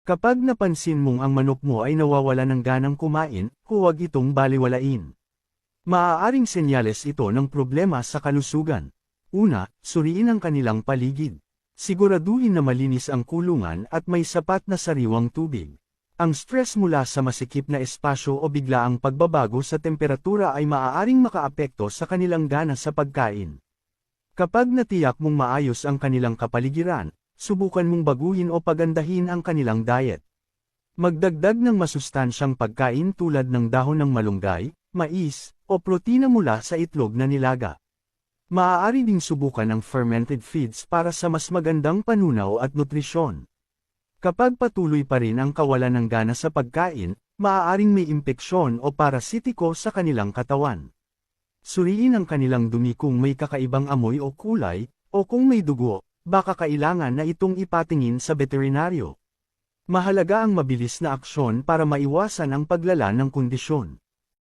Kapag napansin mong ang manok mo ay nawawala ng ganang kumain, huwag itong baliwalain. Maaaring senyales ito ng problema sa kalusugan. Una, suriin ang kanilang paligid. Siguraduhin na malinis ang kulungan at may sapat na sariwang tubig. Ang stress mula sa masikip na espasyo o biglaang pagbabago sa temperatura ay maaaring makaapekto sa kanilang gana sa pagkain. Kapag natiyak mong maayos ang kanilang kapaligiran, subukan mong baguhin o pagandahin ang kanilang diet. Magdagdag ng masustansyang pagkain tulad ng dahon ng malunggay, mais, o protina mula sa itlog na nilaga. Maaari ding subukan ang fermented feeds para sa mas magandang panunaw at nutrisyon. Kapag patuloy pa rin ang kawalan ng gana sa pagkain, maaaring may impeksyon o parasitiko sa kanilang katawan. Suriin ang kanilang dumi kung may kakaibang amoy o kulay, o kung may dugo, baka kailangan na itong ipatingin sa veterinaryo. Mahalaga ang mabilis na aksyon para maiwasan ang paglala ng kondisyon.